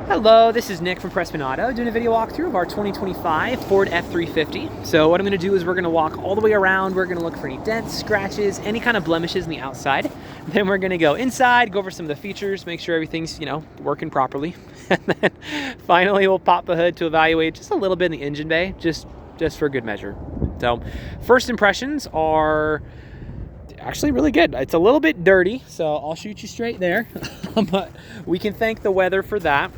Hello, this is Nick from Prestman Auto doing a video walkthrough of our 2025 Ford F-350. So what I'm going to do is we're going to walk all the way around. We're going to look for any dents, scratches, any kind of blemishes in the outside. Then we're going to go inside, go over some of the features, make sure everything's, working properly. And then finally we'll pop the hood to evaluate just a little bit in the engine bay, just for good measure. So first impressions are actually really good. It's a little bit dirty, so I'll shoot you straight there. But we can thank the weather for that.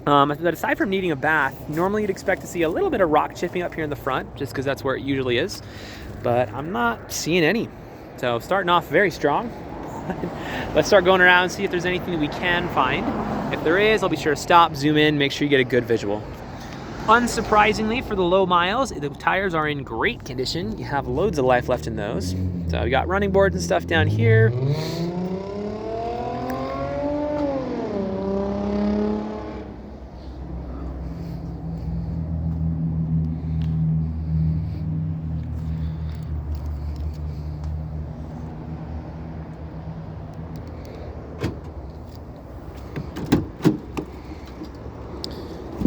But aside from needing a bath, normally you'd expect to see a little bit of rock chipping up here in the front, just because that's where it usually is. But I'm not seeing any. So starting off very strong. Let's start going around and see if there's anything that we can find. If there is, I'll be sure to stop, zoom in, make sure you get a good visual. Unsurprisingly, for the low miles, the tires are in great condition. You have loads of life left in those. So we got running boards and stuff down here.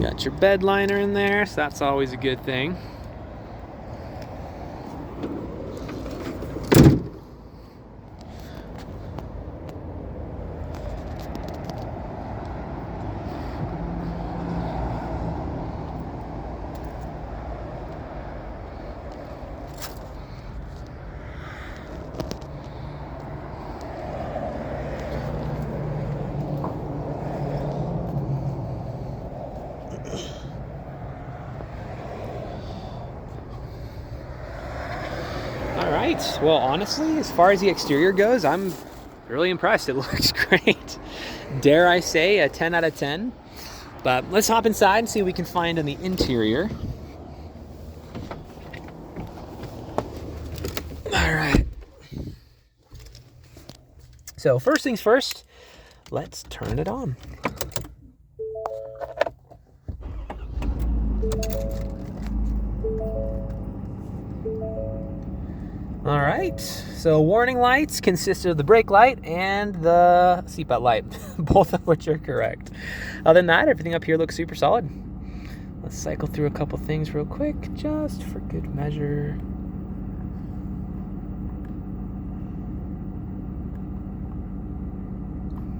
Got your bed liner in there, so that's always a good thing. All right, well, honestly, as far as the exterior goes, I'm really impressed. It looks great. Dare I say a 10 out of 10. But let's hop inside and see what we can find in the interior. All right. So first things first, let's turn it on. All right, so warning lights consist of the brake light and the seatbelt light, both of which are correct. Other than that, everything up here looks super solid. Let's cycle through a couple things real quick, just for good measure.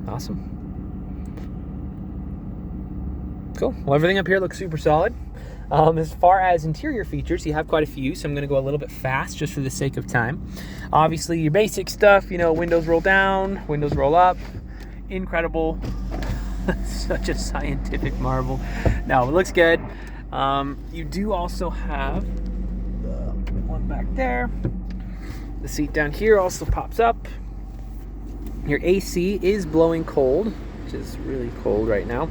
Awesome. Cool, well, everything up here looks super solid. As far as interior features, you have quite a few, so I'm going to go a little bit fast just for the sake of time. Obviously, your basic stuff, windows roll down, windows roll up. Incredible. Such a scientific marvel. No, it looks good. You do also have the one back there. The seat down here also pops up. Your AC is blowing cold, which is really cold right now.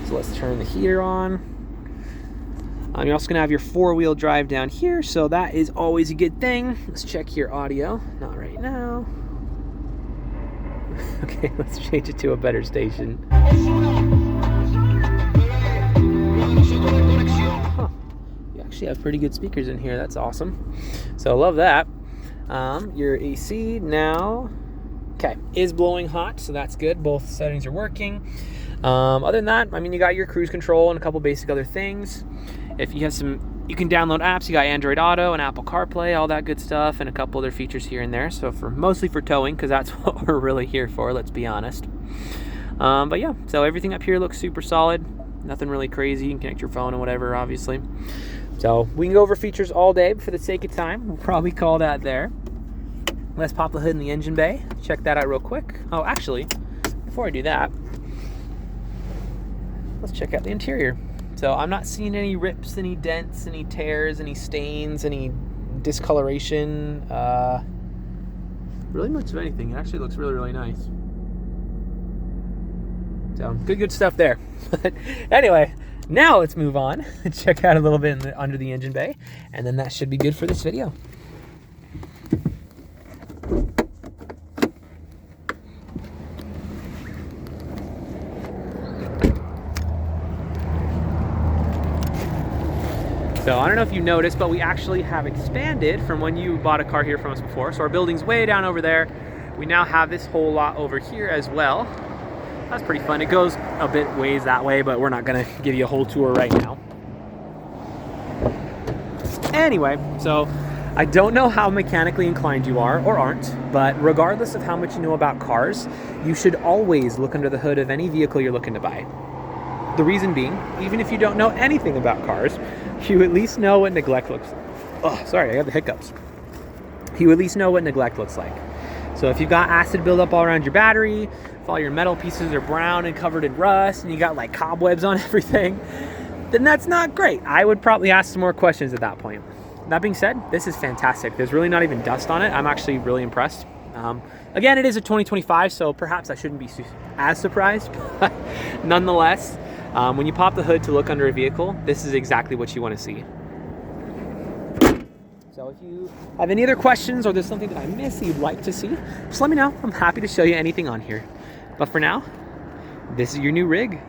So let's turn the heater on. You're also going to have your four-wheel drive down here, so that is always a good thing. Let's check your audio. Not right now. Okay, let's change it to a better station. Huh. You actually have pretty good speakers in here. That's awesome. So I love that. Your AC now, is blowing hot, so that's good. Both settings are working. Other than that, you got your cruise control and a couple basic other things. If you have you can download apps. You got Android Auto and Apple CarPlay, all that good stuff, and a couple other features here and there. So mostly for towing, because that's what we're really here for, let's be honest. But yeah, so everything up here looks super solid. Nothing really crazy. You can connect your phone and whatever, obviously. So we can go over features all day, but for the sake of time, we'll probably call that there. Let's pop the hood in the engine bay. Check that out real quick. Oh, actually, before I do that, let's check out the interior. So I'm not seeing any rips, any dents, any tears, any stains, any discoloration. Really much of anything. It actually looks really, really nice. So good stuff there. But anyway, now let's move on and check out a little bit under the engine bay, and then that should be good for this video. So I don't know if you noticed, but we actually have expanded from when you bought a car here from us before. So our building's way down over there. We now have this whole lot over here as well. That's pretty fun. It goes a bit ways that way, but we're not gonna give you a whole tour right now. Anyway, so I don't know how mechanically inclined you are or aren't, but regardless of how much you know about cars, you should always look under the hood of any vehicle you're looking to buy. The reason being, even if you don't know anything about cars, you at least know what neglect looks like. Oh, sorry, I got the hiccups. You at least know what neglect looks like. So if you've got acid buildup all around your battery, if all your metal pieces are brown and covered in rust, and you got like cobwebs on everything, then that's not great. I would probably ask some more questions at that point. That being said, this is fantastic. There's really not even dust on it. I'm actually really impressed. Again, it is a 2025, so perhaps I shouldn't be as surprised, but nonetheless, when you pop the hood to look under a vehicle, this is exactly what you want to see. So if you have any other questions or there's something that I missed that you'd like to see, just let me know. I'm happy to show you anything on here. But for now, this is your new rig.